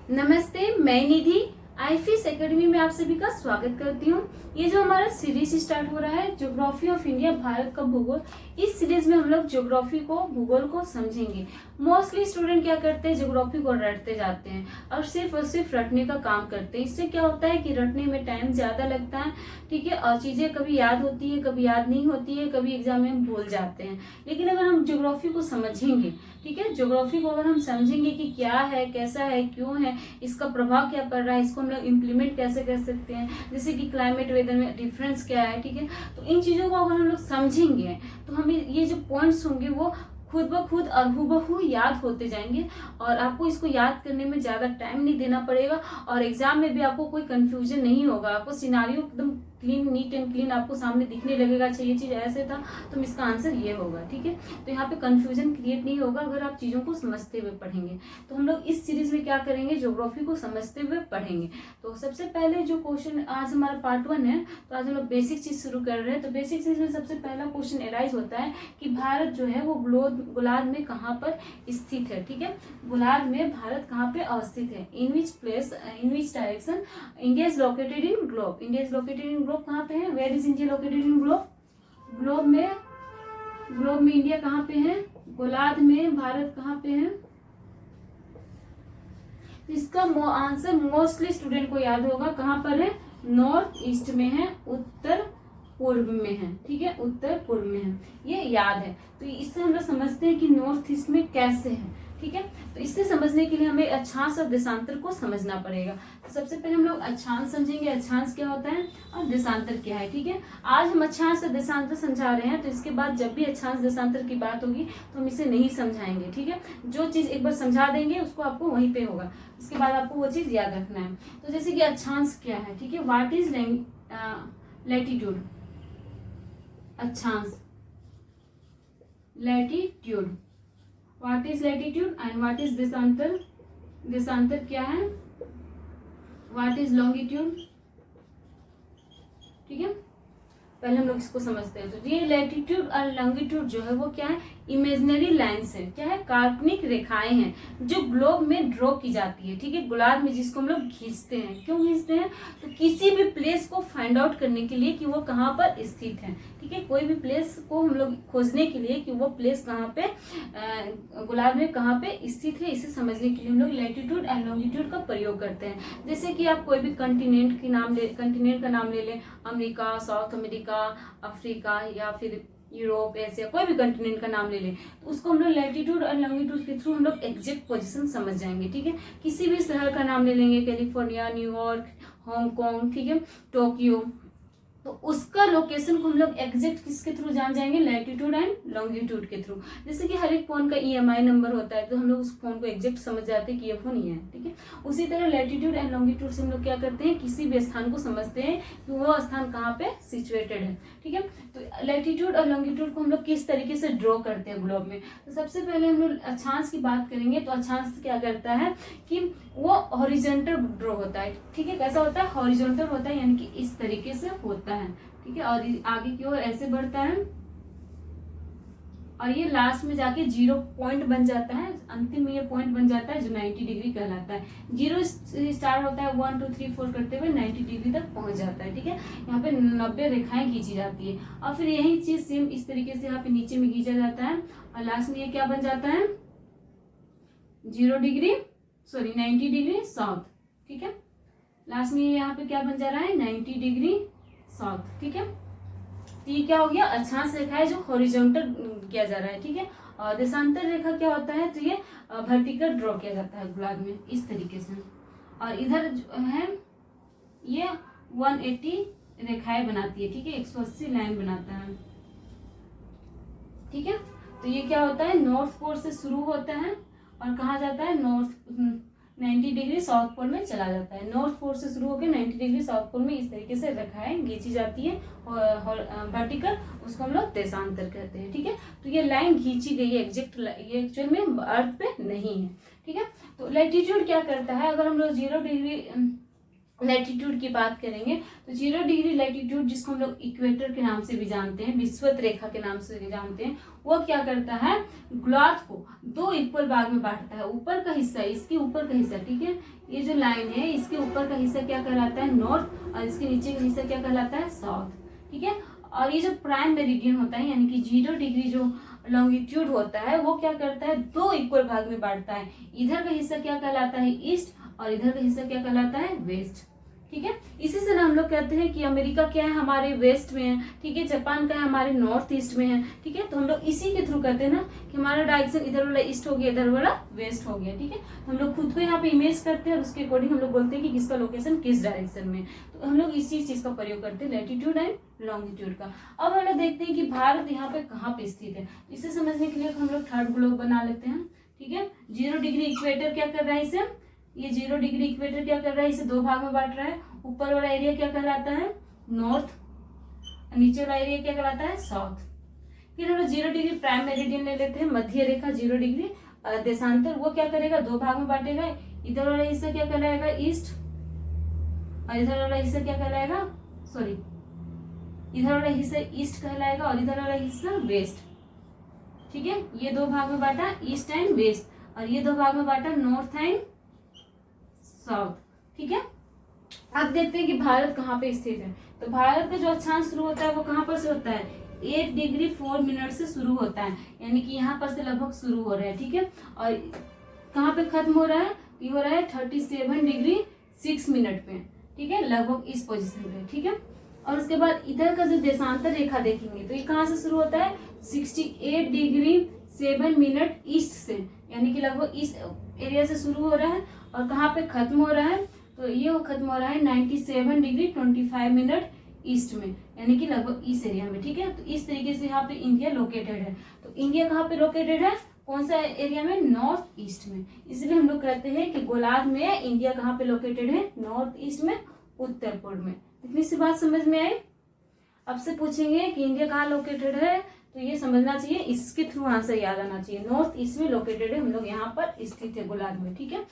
नमस्ते, मैं निधि आईफिस एकेडमी में आप सभी का स्वागत करती हूँ। ये जो हमारा सीरीज स्टार्ट हो रहा है ज्योग्राफी ऑफ इंडिया, भारत का भूगोल, इस सीरीज में हम लोग ज्योग्राफी को, भूगोल को समझेंगे। मोस्टली स्टूडेंट क्या करते हैं, ज्योग्राफी को रटते जाते हैं और सिर्फ रटने का काम करते हैं। इससे क्या होता है कि रटने में टाइम ज्यादा लगता है, ठीक है, और चीजें कभी याद होती है, कभी याद नहीं होती है, कभी एग्जाम में भूल जाते हैं। लेकिन अगर हम ज्योग्राफी को समझेंगे, ठीक है, ज्योग्राफी को अगर हम समझेंगे कि क्या है, कैसा है, क्यों है, इसका प्रभाव क्या पड़ रहा है, इसको हम लोग इम्प्लीमेंट कैसे कर सकते हैं, जैसे कि क्लाइमेट वेदर में डिफरेंस क्या है, ठीक है, तो इन चीजों को अगर हम लोग समझेंगे तो हमें ये जो पॉइंट्स होंगे वो खुद ब खुद और हूबहू याद होते जाएंगे और आपको इसको याद करने में ज्यादा टाइम नहीं देना पड़ेगा और एग्जाम में भी आपको कोई कंफ्यूजन नहीं होगा। आपको सिनारियो एकदम क्लीन, नीट एंड क्लीन आपको सामने दिखने लगेगा। अच्छा, ये चीज ऐसे था तो इसका आंसर ये होगा, ठीक है। तो यहाँ पे कंफ्यूजन क्रिएट नहीं होगा अगर आप चीजों को समझते हुए पढ़ेंगे। तो हम लोग इस सीरीज में क्या करेंगे, ज्योग्राफी को समझते हुए पढ़ेंगे। तो सबसे पहले जो क्वेश्चन, आज हमारा पार्ट 1 है, तो आज हम लोग बेसिक चीज शुरू कर रहे हैं। तो बेसिक चीज में सबसे पहला क्वेश्चन एराइज होता है कि भारत जो है वो गोलार्ध में कहाँ पर स्थित है, ठीक है। गोलार्ध में भारत कहाँ पे अवस्थित है, in which place, in which direction India is located in globe. India is located in globe कहाँ पे है, where is India located in globe. Globe में इंडिया कहाँ पे है, गोलार्ध में भारत कहाँ पे है। इसका आंसर मोस्टली स्टूडेंट को याद होगा, कहाँ पर है, नॉर्थ ईस्ट में है, उत्तर पूर्व में है, ठीक है, उत्तर पूर्व में है, ये याद है। तो इससे हम लोग समझते हैं कि नॉर्थ ईस्ट में कैसे है, ठीक है। तो इससे समझने के लिए हमें अक्षांश और देशांतर को समझना पड़ेगा। तो सबसे पहले हम लोग अक्षांश समझेंगे, अक्षांश क्या होता है और देशांतर क्या है, ठीक है। आज हम अक्षांश और देशांतर समझा रहे हैं, तो इसके बाद जब भी अक्षांश देशांतर की बात होगी तो हम इसे नहीं समझाएंगे, ठीक है। जो चीज एक बार समझा देंगे उसको आपको वहीं पे होगा, उसके बाद आपको वो चीज याद रखना है। तो जैसे कि अक्षांश क्या है, ठीक है, व्हाट इज लैटिट्यूड, अक्षांश, latitude, what is latitude and what is देशांतर, देशांतर क्या है, व्हाट इज लॉन्गिट्यूड, ठीक है। पहले हम लोग इसको समझते हैं। तो ये लैटिट्यूड और लॉन्गिट्यूड जो है वो क्या है, इमेजिनरी लाइन्स है, क्या है, काल्पनिक रेखाएं हैं जो ग्लोब में ड्रॉ की जाती है, ठीक है, गोलार्ध में, जिसको हम लोग खींचते हैं। क्यों खींचते हैं, तो किसी भी प्लेस को फाइंड आउट करने के लिए कि वो कहाँ पर स्थित है, ठीक है, कोई भी प्लेस को हम लोग खोजने के लिए कि वो प्लेस कहाँ पे, गोलार्ध में कहाँ पे स्थित है, इसे समझने के लिए हम लोग लैटिट्यूड एंड लॉन्गिट्यूड का प्रयोग करते हैं। जैसे कि आप कोई भी कंटिनेंट का नाम ले लें, अमेरिका, साउथ अमेरिका, अफ्रीका या फिर यूरोप, एशिया, कोई भी कंटिनेंट का नाम ले लें, तो उसको हम लोग लैटिट्यूड और लॉन्गिट्यूड के थ्रू हम लोग एग्जैक्ट पोजीशन समझ जाएंगे, ठीक है। किसी भी शहर का नाम ले लेंगे, कैलिफोर्निया, न्यूयॉर्क, हांगकांग, ठीक है, टोक्यो, तो उसका लोकेशन को हम लोग एग्जैक्ट किसके थ्रू जान जाएंगे, लैटिट्यूड एंड लॉन्गिट्यूड के थ्रू। जैसे कि हर एक फोन का EMI नंबर होता है, तो हम लोग उस फोन को एग्जैक्ट समझ जाते हैं कि ये फोन ये है, ठीक है। उसी तरह लैटिट्यूड एंड लॉन्गिट्यूड से हम लोग क्या करते हैं, किसी भी स्थान को समझते हैं कि वो स्थान कहाँ पे सिचुएटेड है, ठीक है। तो लैटिट्यूड और लॉन्गिट्यूड को हम लोग किस तरीके से ड्रॉ करते हैं ग्लोब में। तो सबसे पहले हम लोग अक्षांश की बात करेंगे। तो अक्षांश क्या करता है कि वो हॉरिजॉन्टल ड्रॉ होता है, ठीक है। कैसा होता है, हॉरिजॉन्टल होता है, यानी कि इस तरीके से होता है, ठीक है, और आगे की ओर ऐसे बढ़ता है और ये लास्ट में जाके 0 पॉइंट बन जाता है, अंतिम में ये पॉइंट बन जाता है जो 90 डिग्री कहलाता है। 0 स्टार्ट होता है, 1 2 3 4 करते हुए 90 डिग्री तक पहुंच जाता है, ठीक है। यहाँ पे 90 रेखाएं खींची जाती है और फिर यही चीज सेम इस तरीके से यहाँ पे नीचे में खींचा जाता है और लास्ट में ये क्या बन जाता है, 90 डिग्री साउथ, ठीक है। लास्ट में यहाँ पे क्या बन जा रहा है, 90 डिग्री साउथ, ठीक है। तो ये क्या हो गया, अक्षांश रेखा है जो हॉरिजॉन्टल किया जा रहा है, ठीक है। और देशांतर रेखा क्या होता है, तो ये वर्टिकल ड्रॉ किया जाता है गोलार्ध में इस तरीके से। और इधर जो है ये 180 रेखाएं बनाती है, ठीक है, 180 लाइन बनाता है, ठीक है। तो ये क्या होता है, नॉर्थ पोल से शुरू होता है और कहाँ जाता है, नॉर्थ 90 डिग्री साउथ पोल में चला जाता है। नॉर्थ पोल से शुरू होकर 90 डिग्री साउथ पोल में इस तरीके से रेखाएं खींची जाती है और वर्टिकल, उसको हम लोग देशांतर कहते हैं, ठीक है। तो ये लाइन खींची गई है एग्जैक्ट, ये एक्चुअल में अर्थ पे नहीं है, ठीक है। तो लैटिट्यूड क्या करता है, अगर हम लोग 0 डिग्री लैटिट्यूड की बात करेंगे तो 0 डिग्री लैटिट्यूड, जिसको हम लोग इक्वेटर के नाम से भी जानते हैं, विषुवत रेखा के नाम से भी जानते हैं, वो क्या करता है, ग्लॉथ को 2 इक्वल भाग में बांटता है। ऊपर का हिस्सा, इसके ऊपर का हिस्सा, ठीक है, ये जो लाइन है इसके ऊपर का हिस्सा क्या कहलाता है, नॉर्थ, और इसके नीचे का हिस्सा क्या कहलाता है, साउथ, ठीक है। और ये जो प्राइम मेरिडियन होता है, यानी कि 0 डिग्री जो लॉन्गिट्यूड होता है, वो क्या करता है, 2 इक्वल भाग में बांटता है। इधर का हिस्सा क्या कहलाता है, ईस्ट, और इधर का हिस्सा क्या कहलाता है, वेस्ट, ठीक है। इसी से हम लोग कहते हैं कि अमेरिका क्या है, हमारे वेस्ट में है, ठीक है, जापान का है हमारे नॉर्थ ईस्ट में है, ठीक है। तो हम लोग इसी के थ्रू कहते हैं ना कि हमारा डायरेक्शन इधर वाला ईस्ट हो गया, इधर वाला वेस्ट हो गया, ठीक है। तो हम लोग खुद को यहाँ पे इमेज करते हैं और उसके अकॉर्डिंग हम लोग बोलते हैं कि किसका लोकेशन किस डायरेक्शन में। तो हम लोग इसी चीज का प्रयोग करते हैं, लैटिट्यूड एंड लॉन्गिट्यूड का। अब हम लोग देखते हैं कि भारत यहाँ पे कहाँ पे स्थित है। इसे समझने के लिए हम लोग थर्ड ग्लोब बना लेते हैं, ठीक है। 0 डिग्री इक्वेटर क्या कर रहा है इसे, ये 0 डिग्री इक्वेटर क्या कर रहा है, इसे 2 भाग में बांट रहा है। ऊपर वाला एरिया क्या कहलाता है, नॉर्थ, नीचे वाला एरिया क्या कहलाता है, साउथ। फिर हम लोग 0 डिग्री प्राइम मेरिडियन ले लेते हैं, मध्य रेखा 0 डिग्री देशांतर, वो क्या करेगा, 2 भाग में बांटेगा। इधर वाला हिस्सा क्या कहलाएगा, ईस्ट, और इधर वाला हिस्सा क्या कहलाएगा, सॉरी, इधर वाला हिस्सा ईस्ट कहलाएगा और इधर वाला हिस्सा वेस्ट, ठीक है। ये 2 भाग में बांटा, ईस्ट एंड वेस्ट, और ये 2 भाग में बांटा, नॉर्थ एंड साउथ, ठीक है। अब देखते हैं कि भारत कहाँ पे स्थित है। तो भारत का जो अक्षांश शुरू होता है वो कहाँ पर से होता है, 8 डिग्री 4 मिनट से शुरू होता है, यानी कि यहाँ पर से लगभग शुरू हो रहा है, ठीक है। और कहाँ पे खत्म हो रहा है, ये हो रहा है 37 डिग्री 6 मिनट पे, ठीक है, लगभग इस पोजीशन पे, ठीक है। और उसके बाद इधर का जो देशांतर रेखा देखेंगे तो ये कहाँ से शुरू होता है, 68 डिग्री 7 मिनट ईस्ट से, यानी कि लगभग इस एरिया से शुरू हो रहा है। और कहाँ पे खत्म हो रहा है, तो ये खत्म हो रहा है 97 डिग्री 25 मिनट ईस्ट में, यानी कि लगभग इस एरिया में, ठीक है। तो इस तरीके से यहाँ पे इंडिया लोकेटेड है। तो इंडिया कहाँ पे लोकेटेड है, कौन सा एरिया में, नॉर्थ ईस्ट में। इसलिए हम लोग कहते हैं कि गोलार्ध में इंडिया कहाँ पे लोकेटेड है, नॉर्थ ईस्ट में, उत्तर पूर्व में। इतनी सी बात समझ में आई। अब से पूछेंगे कि इंडिया कहाँ लोकेटेड है, तो ये समझना चाहिए, इसके थ्रू आंसर याद आना चाहिए। नॉर्थ ईस्ट में लोकेटेड है, हम लोग यहाँ पर स्थित है गोलार्ध में, ठीक है।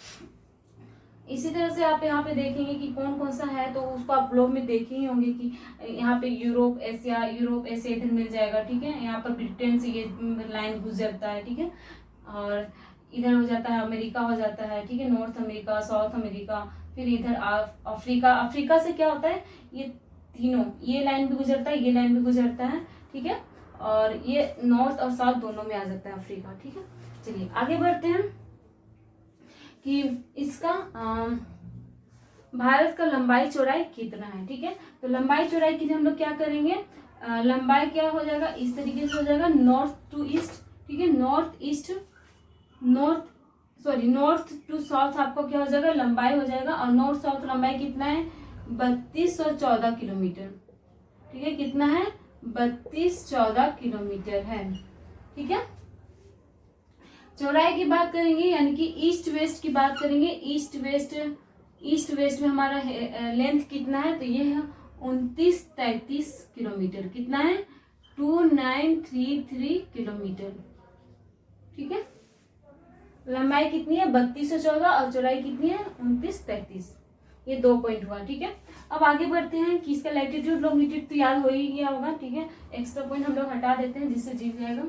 इसी तरह से आप यहाँ पे देखेंगे कि कौन कौन सा है, तो उसको आप ब्लॉग में देखे ही होंगे कि यहाँ पे यूरोप एशिया इधर मिल जाएगा, ठीक है। यहाँ पर ब्रिटेन से ये लाइन गुजरता है, ठीक है। और इधर हो जाता है अमेरिका हो जाता है, ठीक है, नॉर्थ अमेरिका, साउथ अमेरिका, फिर इधर अफ्रीका से क्या होता है, ये तीनों, ये लाइन भी गुजरता है, ये लाइन भी गुजरता है, ठीक है। और ये नॉर्थ और साउथ दोनों में आ जाता है अफ्रीका, ठीक है। चलिए आगे बढ़ते हैं कि इसका भारत का लंबाई चौड़ाई कितना है, ठीक है। तो लंबाई चौड़ाई के लिए हम लोग क्या करेंगे, लंबाई क्या हो जाएगा, इस तरीके से हो जाएगा, नॉर्थ टू ईस्ट, ठीक है, नॉर्थ टू साउथ आपको क्या हो जाएगा, लंबाई हो जाएगा। और नॉर्थ साउथ लंबाई कितना है, 3214 किलोमीटर, ठीक है, कितना है, 3214 किलोमीटर है, ठीक है। चौड़ाई की बात करेंगे, यानी कि ईस्ट वेस्ट की बात करेंगे, ईस्ट वेस्ट में हमारा लेंथ कितना है, तो ये है 2933 किलोमीटर, कितना है, 2933 किलोमीटर, ठीक है। लंबाई कितनी है, 3214, और चौड़ाई कितनी है, 2933। ये 2 पॉइंट हुआ, ठीक है। अब आगे बढ़ते हैं कि इसका लैटिट्यूड लॉन्गिट्यूड तो याद हो ही गया होगा, ठीक है। एक्स्ट्रा पॉइंट हम लोग हटा देते हैं जिससे जीत जाएगा।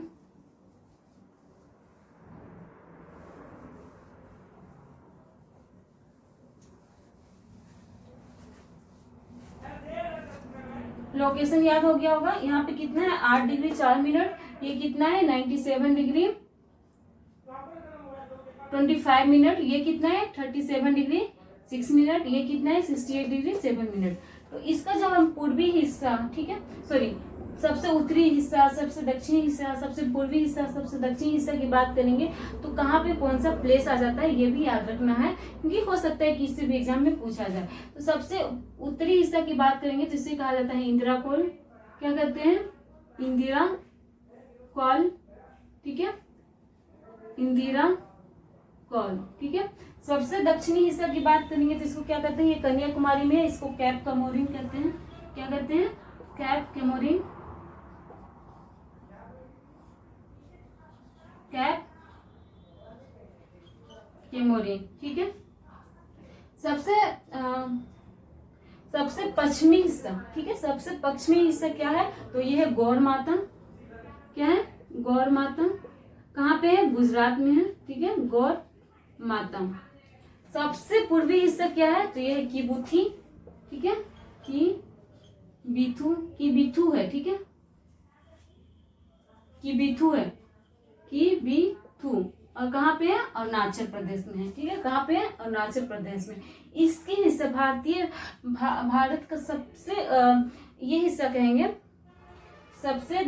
लोकेशन याद हो गया होगा, यहाँ पे कितना है, 8 डिग्री 4 मिनट, ये कितना है, 97 डिग्री 25 मिनट, ये कितना है, 37 डिग्री 6 मिनट, ये कितना है, 68 डिग्री 7 मिनट। तो इसका जब हम पूर्वी हिस्सा, ठीक है, सॉरी, सबसे उत्तरी हिस्सा, सबसे दक्षिणी हिस्सा, सबसे पूर्वी हिस्सा, सबसे दक्षिणी हिस्सा की बात करेंगे तो कहाँ पे कौन सा प्लेस आ जाता है, ये भी याद रखना है, क्योंकि हो सकता है कि इससे भी एग्जाम में पूछा जाए। तो सबसे उत्तरी हिस्सा की बात करेंगे तो इसे कहा जाता है इंदिरा कॉल, क्या कहते हैं, इंदिरा कॉल, ठीक है, इंदिरा कॉल, ठीक है। सबसे दक्षिणी हिस्सा की बात करेंगे तो इसको क्या कहते हैं, ये कन्याकुमारी में है, इसको कैप कमोरिन कहते हैं, क्या कहते हैं, कैप कमोरिन, कैप केमोरिन, ठीक है। सबसे सबसे पश्चिमी हिस्सा, ठीक है, सबसे पश्चिमी हिस्सा क्या है, तो ये है गौर माता। क्या है, गौर माता। कहाँ पे है, गुजरात में है, ठीक है, गौर माता। सबसे पूर्वी हिस्सा क्या है, तो ये है किबुथी, ठीक है, किबिथु है, ठीक है, किबिथु है, किबिथु। और कहाँ पे है, अरुणाचल प्रदेश में है, ठीक है, कहाँ पे है, अरुणाचल प्रदेश में। इसके हिस्सा भारत का सबसे ये हिस्सा कहेंगे सबसे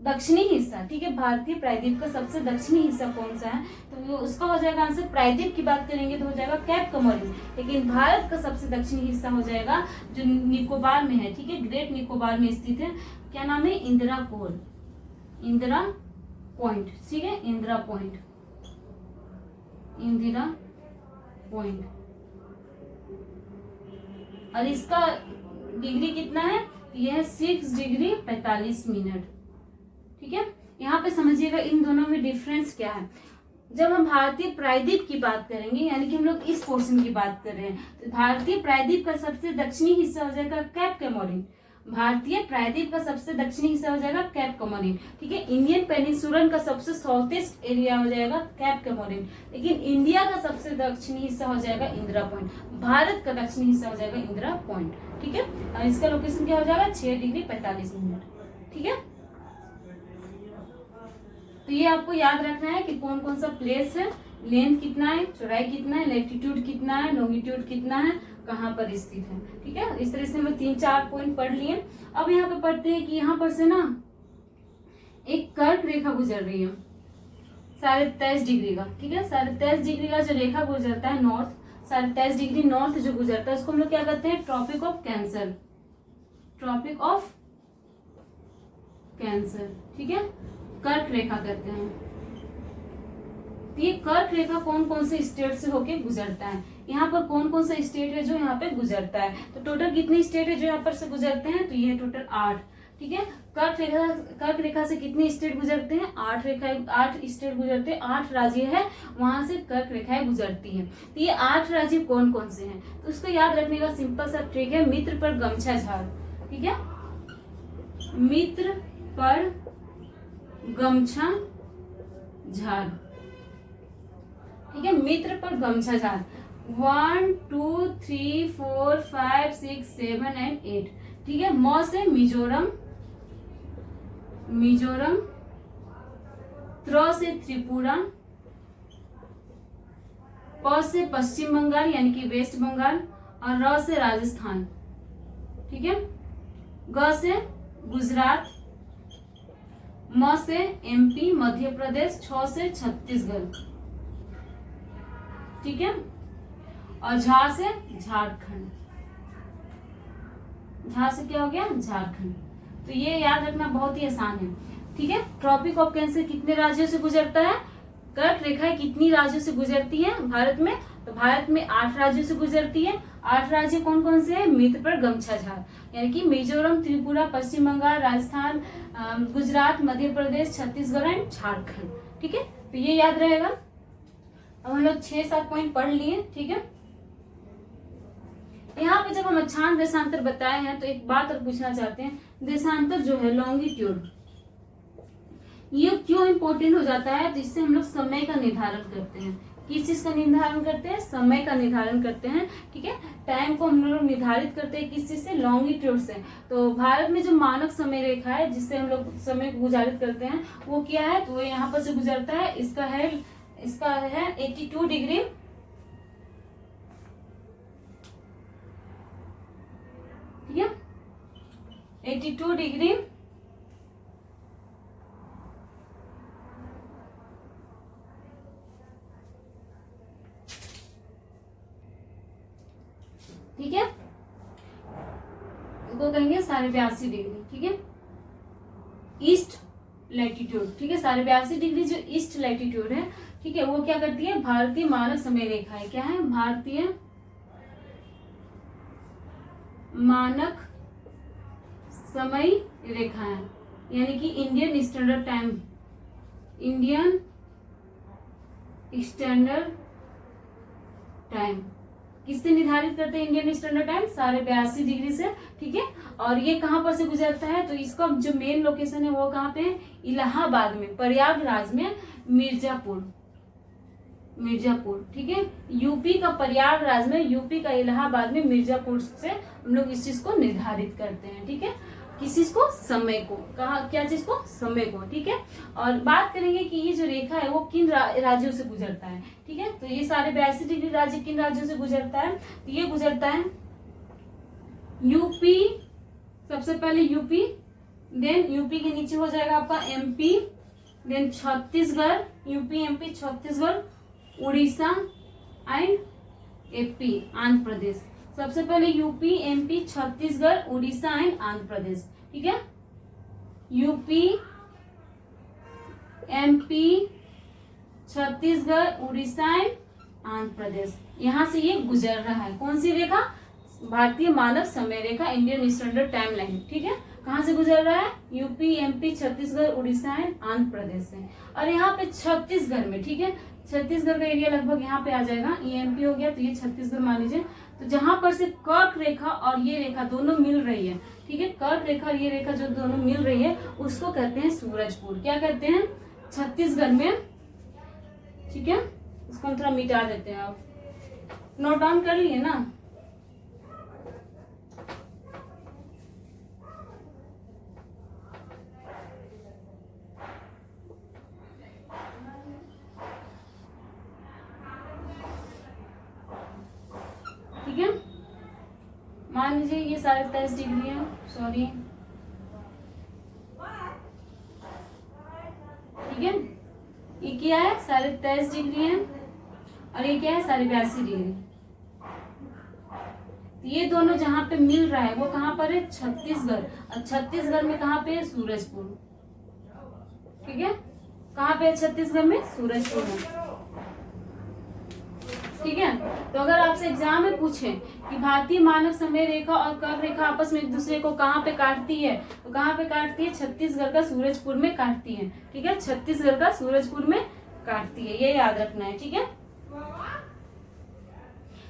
दक्षिणी हिस्सा, ठीक है, भारतीय प्रायद्वीप का सबसे दक्षिणी हिस्सा कौन सा है, तो उसका हो जाएगा आंसर, प्रायद्वीप की बात करेंगे तो हो जाएगा कैप कमोरिन। लेकिन भारत का सबसे दक्षिणी हिस्सा हो जाएगा जो निकोबार में है, ठीक है, ग्रेट निकोबार में स्थित है। क्या नाम है, इंदिरा पॉइंट, ठीक है, इंदिरा पॉइंट। और इसका डिग्री कितना है, यह है 6 डिग्री 45 मिनट, ठीक है। यहाँ पे समझिएगा इन दोनों में डिफरेंस क्या है। जब हम भारतीय प्रायद्वीप की बात करेंगे, यानी कि हम लोग इस पोर्शन की बात कर रहे हैं, तो भारतीय प्रायद्वीप का सबसे दक्षिणी हिस्सा हो जाएगा कैप कमोरिन। भारतीय प्रायद्वीप का सबसे दक्षिणी हिस्सा हो जाएगा कैप कमोरिन, ठीक है। इंडियन पेनिनसुलन का सबसे साउथ ईस्ट एरिया हो जाएगा कैप कमोरिन। लेकिन इंडिया का सबसे दक्षिणी हिस्सा हो जाएगा इंदिरा पॉइंट। भारत का दक्षिणी हिस्सा हो जाएगा इंदिरा पॉइंट, ठीक है। और इसका लोकेशन क्या हो जाएगा, 6 डिग्री 45 मिनट, ठीक है। तो ये आपको याद रखना है कि कौन कौन सा प्लेस है, लेंथ कितना है, चौड़ाई कितना है, लैटिट्यूड कितना है, लॉन्गिट्यूड कितना है, कहाँ पर स्थित है, ठीक है। इस तरह से हम 3-4 पॉइंट पढ़ लिए। अब यहाँ पे पढ़ते हैं कि यहाँ पर से ना एक कर्क रेखा गुजर रही है 23.5 डिग्री का, ठीक है, 23.5 डिग्री का जो रेखा गुजरता है नॉर्थ, 23.5 डिग्री नॉर्थ जो गुजरता है उसको हम लोग क्या कहते हैं, ट्रॉपिक ऑफ कैंसर, ठीक है, कर्क रेखा कहते हैं। ये कर्क रेखा कौन कौन से स्टेट से होके गुजरता है, यहाँ पर कौन कौन सा स्टेट है जो यहाँ पे गुजरता है, तो टोटल कितने स्टेट है जो यहाँ पर से गुजरते हैं, तो ये टोटल 8, ठीक है। कर्क रेखा से कितने स्टेट गुजरते हैं, 8 स्टेट गुजरते हैं, 8 राज्य है वहां से कर्क रेखाएं गुजरती है। तो ये 8 राज्य कौन कौन से हैं, तो उसको याद रखने का सिंपल सा ट्रिक है, मित्र पर गमछा झाड़, ठीक है, मित्र पर गमछा झाड़, ठीक है, मित्र पर गमछा झाड़। 1 2 3 4 5 6 7 एंड 8, ठीक है। म से मिजोरम, त्र से त्रिपुरा, प से पश्चिम बंगाल यानी कि वेस्ट बंगाल, और र से राजस्थान, ठीक है। ग से गुजरात, म से एमपी मध्य प्रदेश, छ से छत्तीसगढ़, ठीक है, और झा से झारखंड, झा से क्या हो गया, झारखंड। तो ये याद रखना बहुत ही आसान है, ठीक है। ट्रॉपिक ऑफ कैंसर कितने राज्यों से गुजरता है, कर्क रेखाएं कितनी राज्यों से गुजरती है भारत में, तो भारत में 8 राज्यों से गुजरती है। 8 राज्य कौन कौन से हैं, मित्र पर गमछा झाड़, यानी कि मिजोरम, त्रिपुरा, पश्चिम बंगाल, राजस्थान, गुजरात, मध्य प्रदेश, छत्तीसगढ़ एंड झारखंड, ठीक है। तो ये याद रहेगा। अब हम लोग 6-7 पॉइंट पढ़ लिए, ठीक है। यहाँ पे जब हम अक्षांश देशांतर बताए हैं तो एक बात और पूछना चाहते हैं, देशांतर जो है लॉन्गिट्यूड, ये क्यों इंपॉर्टेंट हो जाता है, तो इससे हम लोग समय का निर्धारण करते हैं। किस चीज का निर्धारण करते हैं, समय का निर्धारण करते हैं, ठीक है। टाइम को हम लोग निर्धारित करते हैं किस चीज से, लॉन्गिट्यूड से। तो भारत में जो मानक समय रेखा है जिससे हम लोग समय को गुजारित करते हैं वो क्या है, तो वो यहाँ पर से गुजरता है, इसका है 82 डिग्री, ठीक है, 82 डिग्री 82.5 डिग्री, ठीक है, ईस्ट लैटिट्यूड, ठीक है, 82.5 डिग्री जो ईस्ट लैटिट्यूड है, ठीक है, वो क्या करती है, भारतीय मानक समय रेखा है। क्या है, भारतीय मानक समय रेखा है, यानी कि इंडियन स्टैंडर्ड टाइम, किससे निर्धारित करते हैं इंडियन स्टैंडर्ड टाइम? 82.5 से, ठीक है। और ये कहाँ पर से गुजरता है? तो इसका जो मेन लोकेशन है वो कहाँ पे है? इलाहाबाद में, प्रयागराज में, मिर्जापुर, ठीक है। यूपी का प्रयागराज में, यूपी का इलाहाबाद में, मिर्जापुर से हम लोग इस चीज को निर्धारित करते हैं, ठीक है। किस चीज को? समय को। कहा क्या चीज को? समय को, ठीक है। और बात करेंगे कि ये जो रेखा है वो किन राज्यों से गुजरता है, ठीक है। तो ये 82.5 राज्य किन राज्यों से गुजरता है? तो ये गुजरता है यूपी, सबसे पहले यूपी, देन यूपी के नीचे हो जाएगा आपका MP, then Chhattisgarh, UP MP Chhattisgarh, Orissa and AP, Andhra Pradesh. सबसे पहले UP MP Chhattisgarh Orissa and Andhra Pradesh, ठीक है। UP MP Chhattisgarh Orissa and Andhra Pradesh, यहां से ये गुजर रहा है। कौन सी रेखा? भारतीय मानक समय रेखा, इंडियन स्टैंडर्ड टाइम लाइन, ठीक है। कहां से गुजर रहा है? UP MP Chhattisgarh Orissa and Andhra Pradesh से। और यहाँ पे छत्तीसगढ़ में, ठीक है, छत्तीसगढ़ का एरिया लगभग यहाँ पे आ जाएगा। ये एमपी हो गया तो ये छत्तीसगढ़ मान लीजिए। तो जहां पर से कर्क रेखा और ये रेखा दोनों मिल रही है, ठीक है, कर्क रेखा और ये रेखा जो दोनों मिल रही है उसको कहते हैं सूरजपुर। क्या कहते हैं? छत्तीसगढ़ में, ठीक है। इसको हम थोड़ा मिटा देते हैं, आप नोट डाउन कर लिए ना? ठीक है, मान लीजिए ये 23.5 डिग्री है, सॉरी, ठीक है। ये क्या है? 23.5 डिग्री है और ये क्या है? 82.5 डिग्री। ये दोनों जहां पे मिल रहा है वो कहां पर है? छत्तीसगढ़। और छत्तीसगढ़ में कहां पे है? सूरजपुर, ठीक है। कहां पे है? छत्तीसगढ़ में, सूरजपुर में, ठीक है। तो अगर आपसे एग्जाम में पूछे कि भारतीय मानक समय रेखा और कर्क रेखा आपस में एक दूसरे को कहाँ पे काटती है, तो कहाँ पे काटती है? छत्तीसगढ़ का सूरजपुर में काटती है, ठीक है। छत्तीसगढ़ का सूरजपुर में काटती है, ये याद रखना है, ठीक है।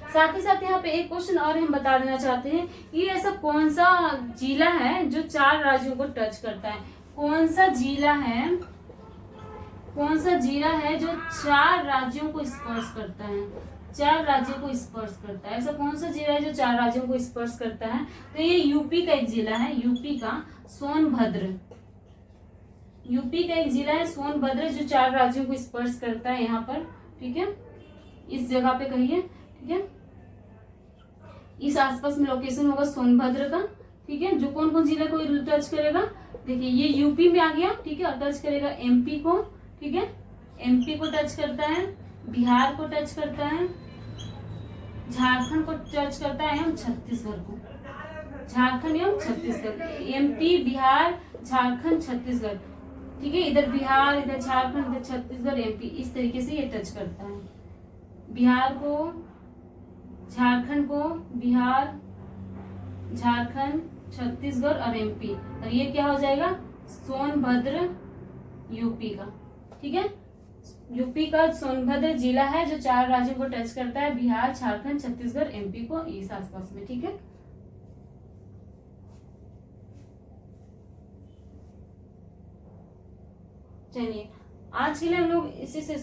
साथ ही साथ यहाँ पे एक क्वेश्चन और हम बता देना चाहते हैं, ये ऐसा कौन सा जिला है जो 4 राज्यों को टच करता है? कौन सा जिला है, कौन सा जिला है जो 4 राज्यों को स्पर्श करता है? 4 राज्यों को स्पर्श करता है। ऐसा कौन सा जिला है जो 4 राज्यों को स्पर्श करता है? तो ये यूपी का एक जिला है, यूपी का सोनभद्र, यूपी का एक जिला है सोनभद्र जो 4 राज्यों को स्पर्श करता है यहाँ पर, ठीक है। इस जगह पे कहिए, ठीक है, इस आसपास में लोकेशन होगा सोनभद्र का, ठीक है। जो कौन कौन जिला को टच करेगा? देखिए ये यूपी में आ गया, ठीक है, और टच करेगा एमपी को, ठीक है, एमपी को टच करता है, बिहार को टच करता है, झारखंड को टच करता है एवं छत्तीसगढ़ को, झारखंड एवं छत्तीसगढ़, एमपी बिहार झारखंड छत्तीसगढ़, ठीक है। इधर बिहार, इधर झारखंड, इधर छत्तीसगढ़, एमपी, इस तरीके से ये टच करता है। बिहार को, झारखंड को, बिहार, झारखंड, छत्तीसगढ़ और एमपी, और ये क्या हो जाएगा? सोनभद्र यूपी का, ठीक है। यूपी का सोनभद्र जिला है जो 4 राज्यों को टच करता है, बिहार, झारखंड, छत्तीसगढ़, एमपी को, इस आसपास में, ठीक है। चलिए आज के लिए हम लोग इसी से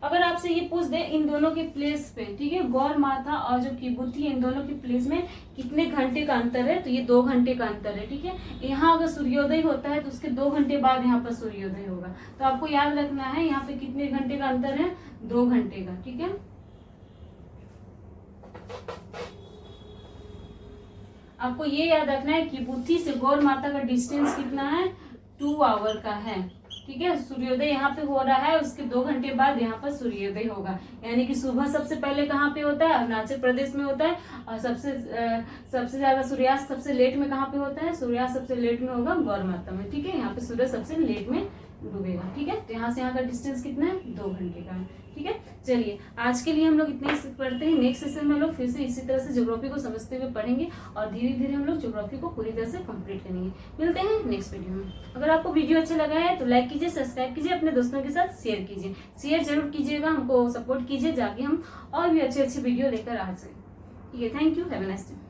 अगर आपसे ये पूछ दे इन दोनों के प्लेस पे, ठीक है, गौर माथा और जो किबुती है, इन दोनों के प्लेस में कितने घंटे का अंतर है? तो ये 2 घंटे का अंतर है, ठीक है। यहाँ अगर सूर्योदय होता है तो उसके 2 घंटे बाद यहाँ पर सूर्योदय होगा। तो आपको याद रखना है यहाँ पे कितने घंटे का अंतर है? 2 घंटे का, ठीक है। आपको ये याद रखना है किबुती से गौर माता का डिस्टेंस कितना है? 2 आवर का है, ठीक है। सूर्योदय यहाँ पे हो रहा है, उसके 2 घंटे बाद यहाँ पर सूर्योदय होगा। यानी कि सुबह सबसे पहले कहाँ पे होता है? अरुणाचल प्रदेश में होता है। और सबसे ज्यादा सूर्यास्त सबसे लेट में कहाँ पे होता है? सूर्यास्त सबसे लेट में होगा गौर माता में, ठीक है। यहाँ पे सूर्य सबसे लेट में डूबेगा। ठीक है, तो यहाँ से यहाँ का डिस्टेंस कितना है, 2 घंटे का है। ठीक है, चलिए आज के लिए हम लोग इतने ही पढ़ते हैं। नेक्स्ट सेशन में हम लोग फिर से इसी तरह से ज्योग्राफी को समझते हुए पढ़ेंगे और धीरे धीरे हम लोग ज्योग्राफी को पूरी तरह से कंप्लीट करेंगे। मिलते हैं नेक्स्ट वीडियो में। अगर आपको वीडियो अच्छा लगा है तो लाइक कीजिए, सब्सक्राइब कीजिए, अपने दोस्तों के साथ शेयर कीजिए। शेयर जरूर कीजिएगा, हमको सपोर्ट कीजिए, जाके हम और भी अच्छे अच्छे वीडियो लेकर आ जाए। ठीक है, thank you, have a nice day.